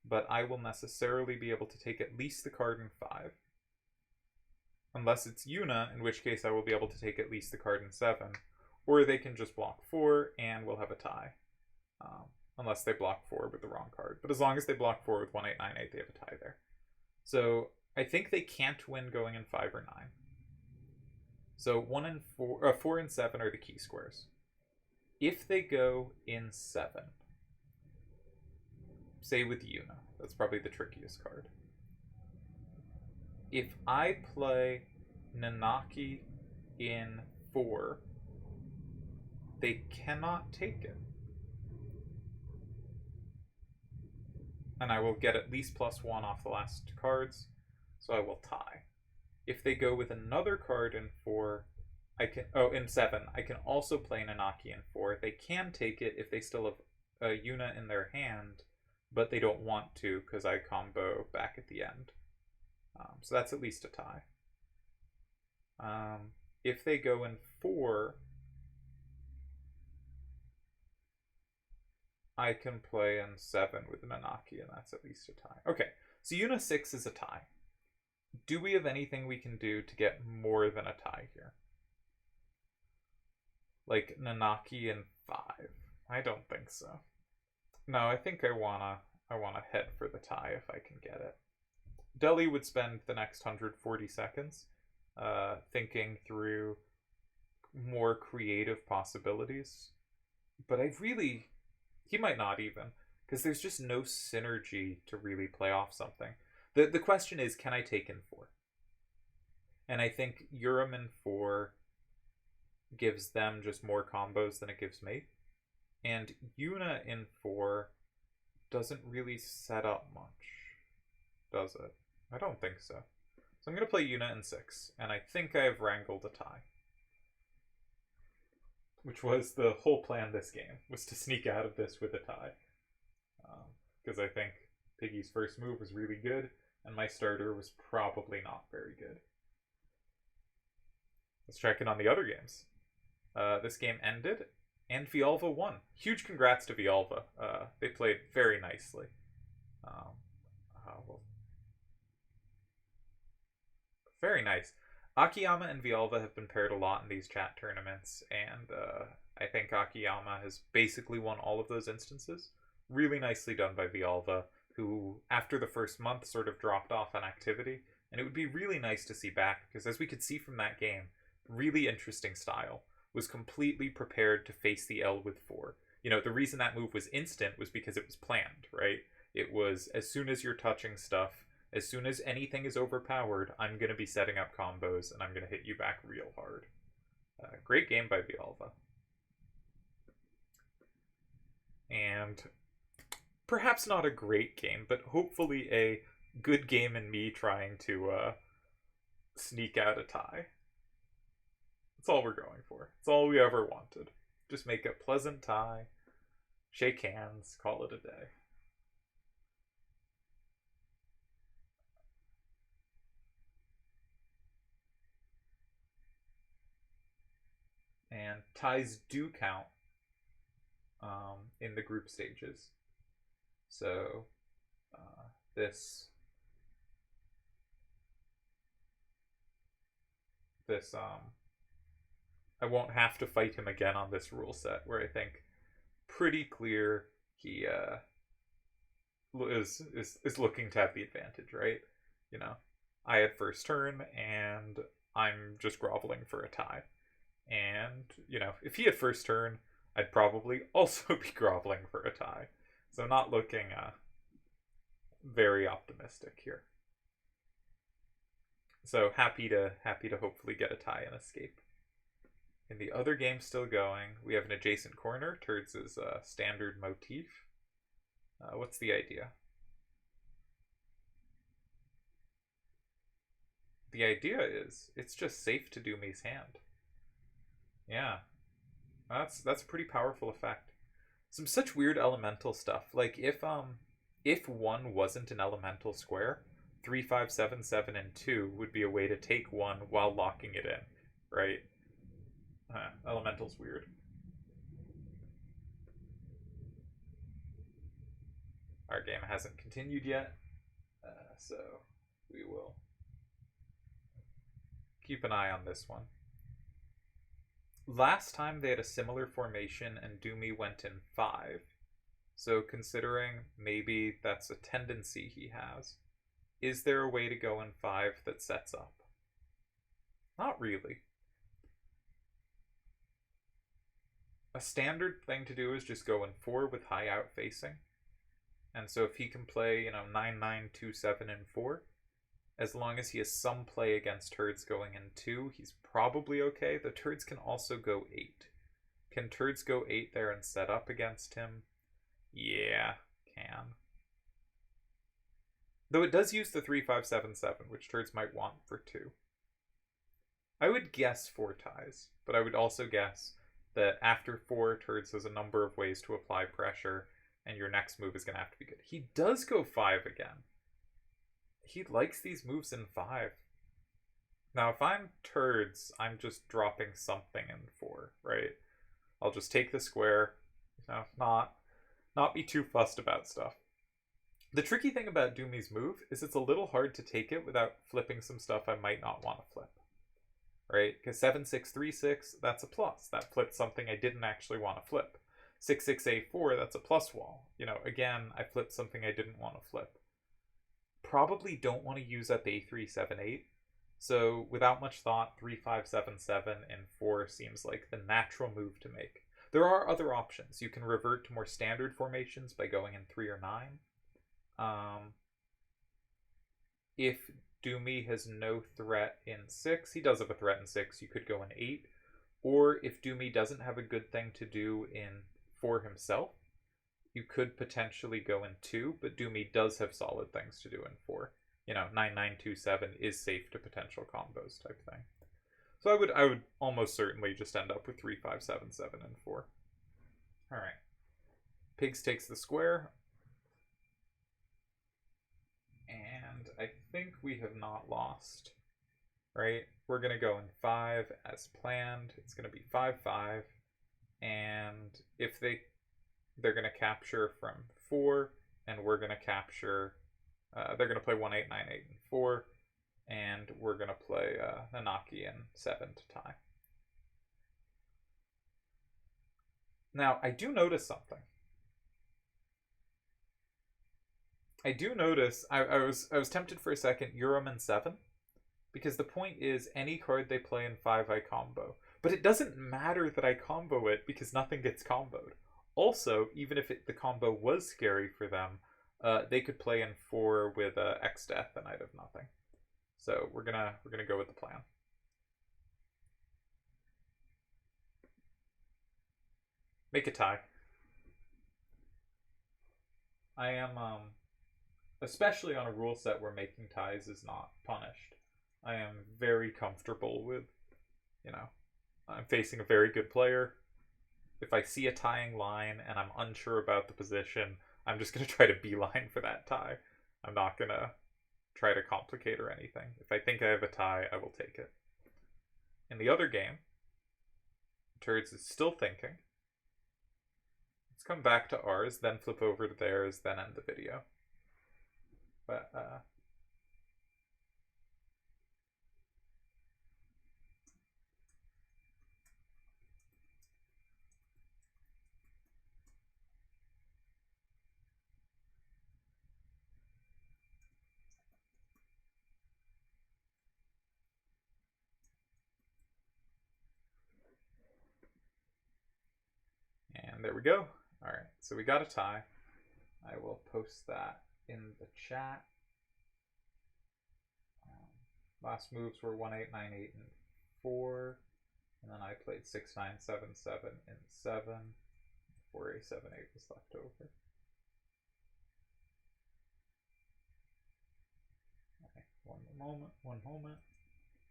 [SPEAKER 1] but I will necessarily be able to take at least the card in 5. Unless it's Yuna, in which case I will be able to take at least the card in 7. Or they can just block 4, and we'll have a tie. Unless they block 4 with the wrong card. But as long as they block 4 with 1, 8, 9, 8, they have a tie there. So I think they can't win going in 5 or 9. So 4 and 7 are the key squares. If they go in 7, say with Yuna, that's probably the trickiest card. If I play Nanaki in 4, they cannot take it. And I will get at least +1 off the last cards, so I will tie. If they go with another card in 4, I can... Oh, in 7, I can also play Nanaki in 4. They can take it if they still have a Yuna in their hand, but they don't want to because I combo back at the end. So that's at least a tie. If they go in 4, I can play in 7 with Nanaki, and that's at least a tie. Okay, so Yuna 6 is a tie. Do we have anything we can do to get more than a tie here? Like Nanaki in 5? I don't think so. No, I think I wanna head for the tie if I can get it. Delhi would spend the next 140 seconds thinking through more creative possibilities. But he might not even, because there's just no synergy to really play off something. The question is, can I take in 4? And I think Urim in 4 gives them just more combos than it gives me. And Yuna in 4 doesn't really set up much, does it? I don't think so. So I'm going to play Yuna in 6, and I think I have wrangled a tie. Which was the whole plan this game, was to sneak out of this with a tie. Because I think Piggy's first move was really good, and my starter was probably not very good. Let's check in on the other games. This game ended, and Vialva won. Huge congrats to Vialva. They played very nicely. Very nice. Akiyama and Vialva have been paired a lot in these chat tournaments, and I think Akiyama has basically won all of those instances. Really nicely done by Vialva, who, after the first month, sort of dropped off on activity, and it would be really nice to see back, because as we could see from that game, really interesting style, was completely prepared to face the L with 4. You know, the reason that move was instant was because it was planned, right? It was, as soon as you're touching stuff, as soon as anything is overpowered, I'm going to be setting up combos, and I'm going to hit you back real hard. Great game by Vialva. And perhaps not a great game, but hopefully a good game in me trying to sneak out a tie. That's all we're going for. It's all we ever wanted. Just make a pleasant tie, shake hands, call it a day. And ties do count in the group stages. So this I won't have to fight him again on this rule set, where I think pretty clear he is looking to have the advantage, right? You know, I had first turn and I'm just groveling for a tie. And, you know, if he had first turn, I'd probably also be groveling for a tie. So not looking very optimistic here. So happy to hopefully get a tie and escape. In the other game still going, we have an adjacent corner. Turdz' standard motif. What's the idea? The idea is it's just safe to Doomy's hand. Yeah, that's a pretty powerful effect. Some such weird elemental stuff. Like if 1 wasn't an elemental square, 3, 5, 7, 7, and 2 would be a way to take 1 while locking it in, right? Elemental's weird. Our game hasn't continued yet, so we will keep an eye on this one. Last time they had a similar formation and Doomy went in 5. So considering maybe that's a tendency he has, is there a way to go in 5 that sets up? Not really. A standard thing to do is just go in 4 with high out facing. And so if he can play, 9, 9, 2, 7, and 4, as long as he has some play against Turdz going in 2, he's probably okay. The Turdz can also go 8. Can Turdz go 8 there and set up against him? Yeah, can. Though it does use the 3, 5, 7, 7, which Turdz might want for 2. I would guess 4 ties, but I would also guess that after 4, Turdz has a number of ways to apply pressure, and your next move is going to have to be good. He does go 5 again. He likes these moves in 5. Now, if I'm Turdz, I'm just dropping something in 4, right? I'll just take the square, not be too fussed about stuff. The tricky thing about Doomy's move is it's a little hard to take it without flipping some stuff I might not want to flip. Right? Because 7, 6, 3, 6, that's a plus. That flipped something I didn't actually want to flip. 6, 6, 8, 4, that's a plus wall. Again, I flipped something I didn't want to flip. Probably don't want to use up A3, 7, 8. So without much thought, 3, 5, 7, 7, and 4 seems like the natural move to make. There are other options. You can revert to more standard formations by going in 3 or 9. If Doomy has no threat in 6, he does have a threat in 6, you could go in 8. Or if Doomy doesn't have a good thing to do in 4 himself, you could potentially go in 2, but Doomy does have solid things to do in 4. 9, 9, 2, 7 is safe to potential combos type thing. So I would almost certainly just end up with 3, 5, 7, 7, and 4. Alright. Pigs takes the square. And I think we have not lost. Right? We're going to go in 5 as planned. It's going to be 5, 5. And if they're going to capture from 4, and we're going to capture... they're going to play 1, 8, 9, 8, and 4. And we're going to play Nanaki and 7 to tie. Now, I do notice something. I do notice, I was tempted for a second, Urim and 7. Because the point is, any card they play in 5, I combo. But it doesn't matter that I combo it, because nothing gets comboed. Also, even if the combo was scary for them, they could play in 4 with X-Death and I'd have nothing. So we're gonna go with the plan. Make a tie. I am, especially on a rule set where making ties is not punished, I am very comfortable with, I'm facing a very good player. If I see a tying line and I'm unsure about the position, I'm just going to try to beeline for that tie. I'm not going to try to complicate or anything. If I think I have a tie, I will take it. In the other game, Turdz is still thinking. Let's come back to ours, then flip over to theirs, then end the video. But, and there we go. All right, so we got a tie. I will post that in the chat. Last moves were 1, 8, 9, 8, and 4. And then I played 6, 9, 7, 7, and 7. 4, A, 7, 8 was left over. Okay, one moment.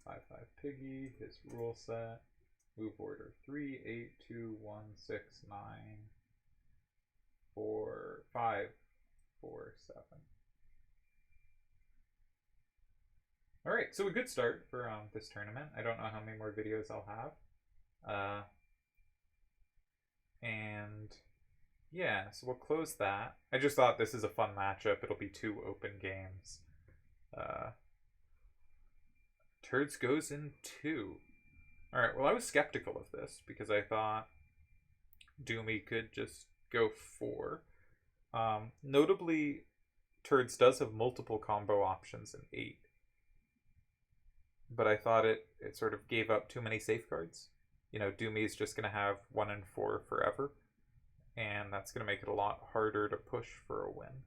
[SPEAKER 1] 5, 5, Piggy, his rule set. Move order 3, 8, 2, 1, 6, 9, 4, 5, 4, 7. Alright, so a good start for this tournament. I don't know how many more videos I'll have. And yeah, so we'll close that. I just thought this is a fun matchup. It'll be 2 open games. Turdz goes in 2. Alright, well I was skeptical of this because I thought Doomy could just go 4. Notably, Turdz does have multiple combo options in 8. But I thought it sort of gave up too many safeguards. Doomy is just going to have 1 and 4 forever, and that's going to make it a lot harder to push for a win.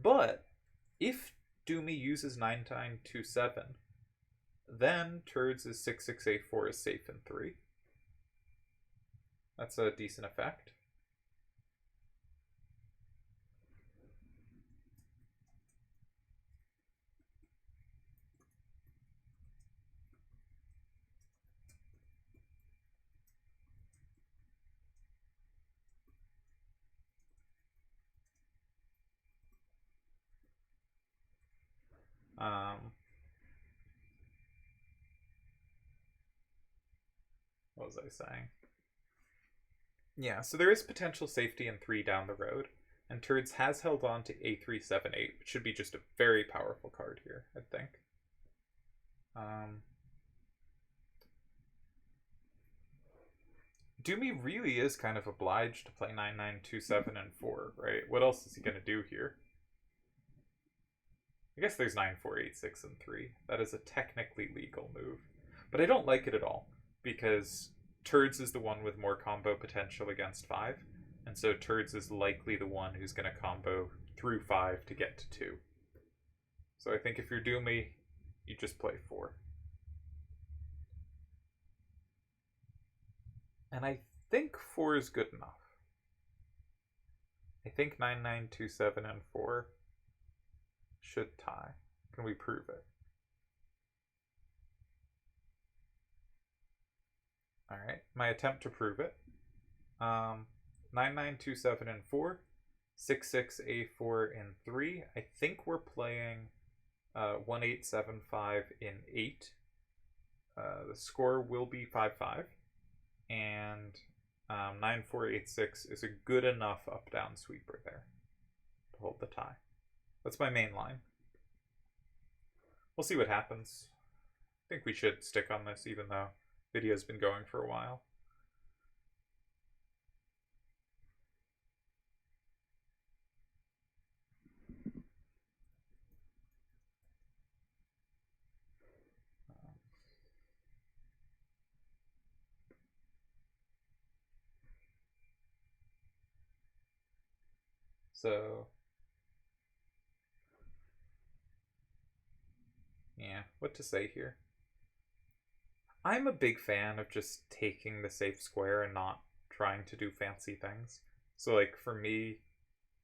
[SPEAKER 1] But if Doomy uses 9927, then Turdz' 6684 is safe in 3. That's a decent effect. What was I saying? Yeah, so there is potential safety in 3 down the road, and Turdz has held on to A378, which should be just a very powerful card here, I think. Doomy really is kind of obliged to play 9927 and 4, right? What else is he going to do here? I guess there's 9486 and 3. That is a technically legal move. But I don't like it at all, because Turdz is the one with more combo potential against 5, and so Turdz is likely the one who's going to combo through 5 to get to 2. So I think if you're Doomy, you just play 4. And I think 4 is good enough. I think 9927 and 4 should tie. Can we prove it? Alright, my attempt to prove it. 9927 and 4, 66A4 in 3. I think we're playing 1875 in 8. The score will be 5-5. And 9486 is a good enough up-down sweeper there to hold the tie. That's my main line. We'll see what happens. I think we should stick on this, even though the video's been going for a while. So, yeah, what to say here? I'm a big fan of just taking the safe square and not trying to do fancy things. So, like, for me,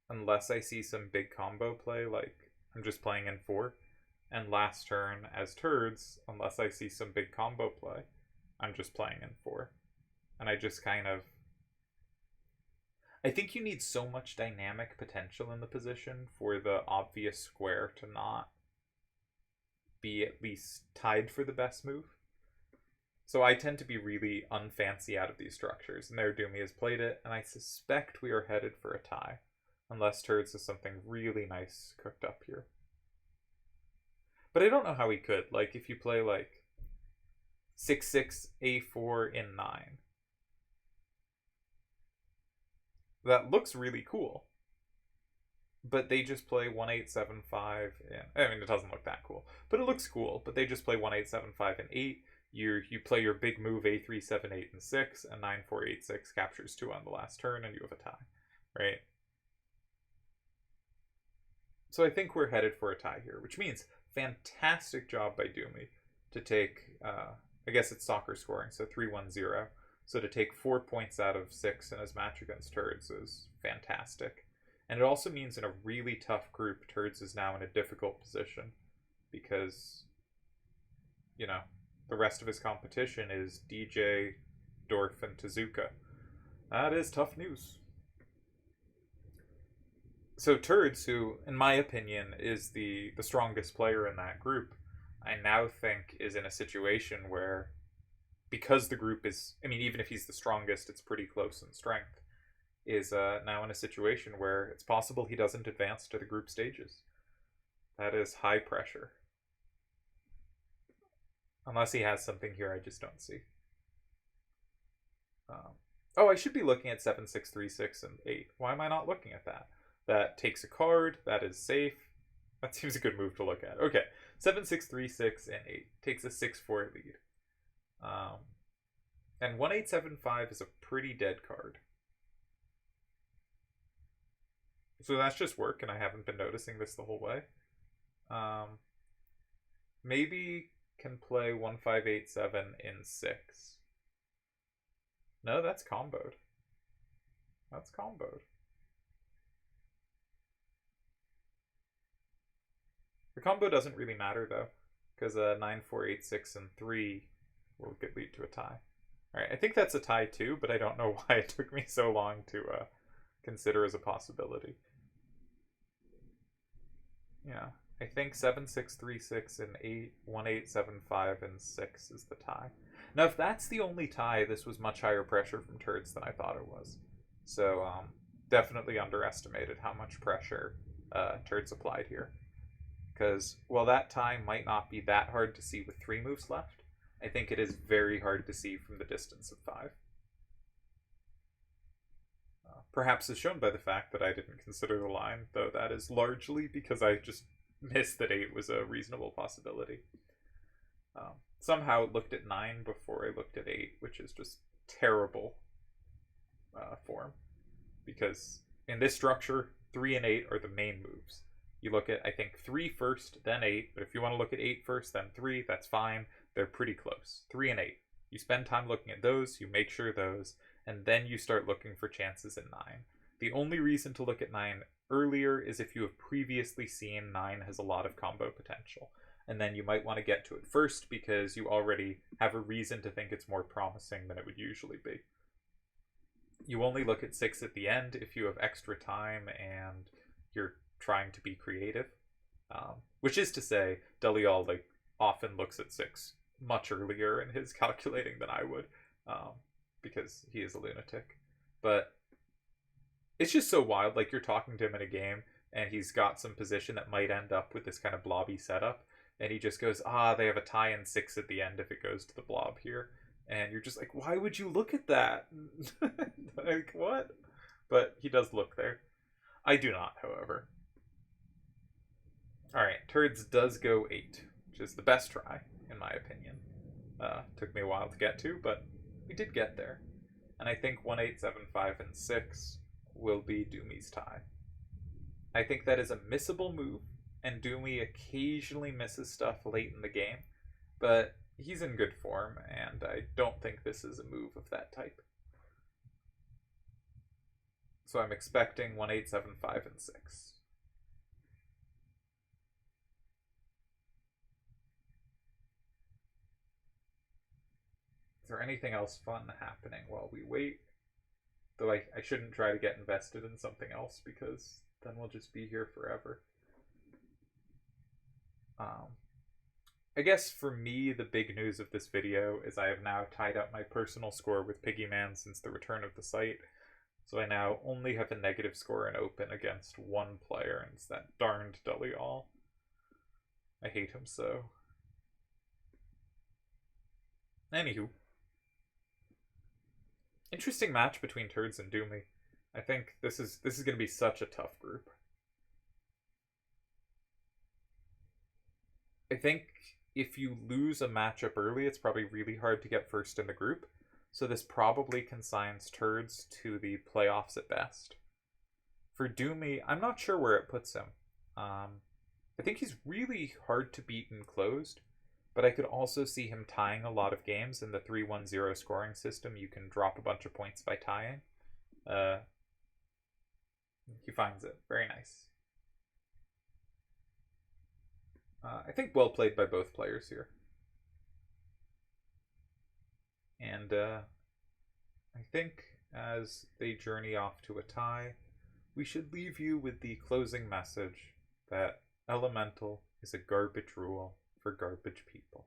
[SPEAKER 1] unless I see some big combo play, like, I'm just playing in 4. And last turn, as Turdz, unless I see some big combo play, I'm just playing in 4. And I just kind of... I think you need so much dynamic potential in the position for the obvious square to not be at least tied for the best move. So I tend to be really unfancy out of these structures, and there Doomy has played it, and I suspect we are headed for a tie, unless Turdz has something really nice cooked up here. But I don't know how he could. Like, if you play, like, 66A4 in 9, that looks really cool. But they just play 1875 in... I mean, it doesn't look that cool, but it looks cool. But they just play 1875 and 8. You play your big move A378 and 6, and 9486 captures 2 on the last turn, and you have a tie, right? So I think we're headed for a tie here, which means fantastic job by Doomy to take, I guess it's soccer scoring, so 3-1-0. So to take 4 points out of 6 in his match against Turdz is fantastic. And it also means in a really tough group, Turdz is now in a difficult position because, the rest of his competition is DJ, Dorf, and Tezuka. That is tough news. So Turdz, who, in my opinion, is the strongest player in that group, I now think is in a situation where, because the group is, even if he's the strongest, it's pretty close in strength, is now in a situation where it's possible he doesn't advance to the group stages. That is high pressure. Unless he has something here I just don't see. I should be looking at 7, 6, 3, 6, and 8. Why am I not looking at that? That takes a card. That is safe. That seems a good move to look at. Okay, 7, 6, 3, 6, and 8. Takes a 6-4 lead. And 1875 is a pretty dead card. So that's just work, and I haven't been noticing this the whole way. Maybe can play 1587 in 6. No, that's comboed. That's comboed. The combo doesn't really matter, though, because 9, 4, 8, 6, and 3 will lead to a tie. Alright, I think that's a tie too, but I don't know why it took me so long to consider as a possibility. Yeah, I think 7, 6, 3, 6, and 8, 1, 8, 7, 5, and 6 is the tie. Now, if that's the only tie, this was much higher pressure from Turdz than I thought it was. So, definitely underestimated how much pressure Turdz applied here. Because while that tie might not be that hard to see with 3 moves left, I think it is very hard to see from the distance of 5. Perhaps as shown by the fact that I didn't consider the line, though that is largely because I just missed that 8 was a reasonable possibility. Somehow it looked at 9 before I looked at 8, which is just terrible form. Because in this structure, 3 and 8 are the main moves. You look at, I think, 3 first, then 8. But if you want to look at 8 first, then 3, that's fine. They're pretty close. 3 and 8. You spend time looking at those, you make sure those, and then you start looking for chances in 9. The only reason to look at 9 earlier is if you have previously seen 9 has a lot of combo potential. And then you might want to get to it first because you already have a reason to think it's more promising than it would usually be. You only look at 6 at the end if you have extra time and you're trying to be creative. Which is to say, Delial often looks at 6 much earlier in his calculating than I would, because he is a lunatic. But it's just so wild. You're talking to him in a game, and he's got some position that might end up with this kind of blobby setup, and he just goes, they have a tie in 6 at the end if it goes to the blob here. And you're just like, why would you look at that? What? But he does look there. I do not, however. Alright, Turdz does go 8, which is the best try, in my opinion. Took me a while to get to, but we did get there. And I think 1, 8, 7, 5, and 6 will be Doomy's tie. I think that is a missable move, and Doomy occasionally misses stuff late in the game, but he's in good form, and I don't think this is a move of that type. So I'm expecting 1, 8, 7, 5, and 6. Is there anything else fun happening while we wait? Though I shouldn't try to get invested in something else because then we'll just be here forever. I guess for me, the big news of this video is I have now tied up my personal score with Piggyman since the return of the site. So I now only have a negative score in open against 1 player, and it's that darned Delial. I hate him so. Anywho. Interesting match between Turdz and Doomy. I think this is going to be such a tough group. I think if you lose a matchup early, it's probably really hard to get first in the group. So this probably consigns Turdz to the playoffs at best. For Doomy, I'm not sure where it puts him. I think he's really hard to beat in closed, but I could also see him tying a lot of games. In the 3-1-0 scoring system, you can drop a bunch of points by tying. He finds it. Very nice. I think well played by both players here. And I think as they journey off to a tie, we should leave you with the closing message that Elemental is a garbage rule for garbage people.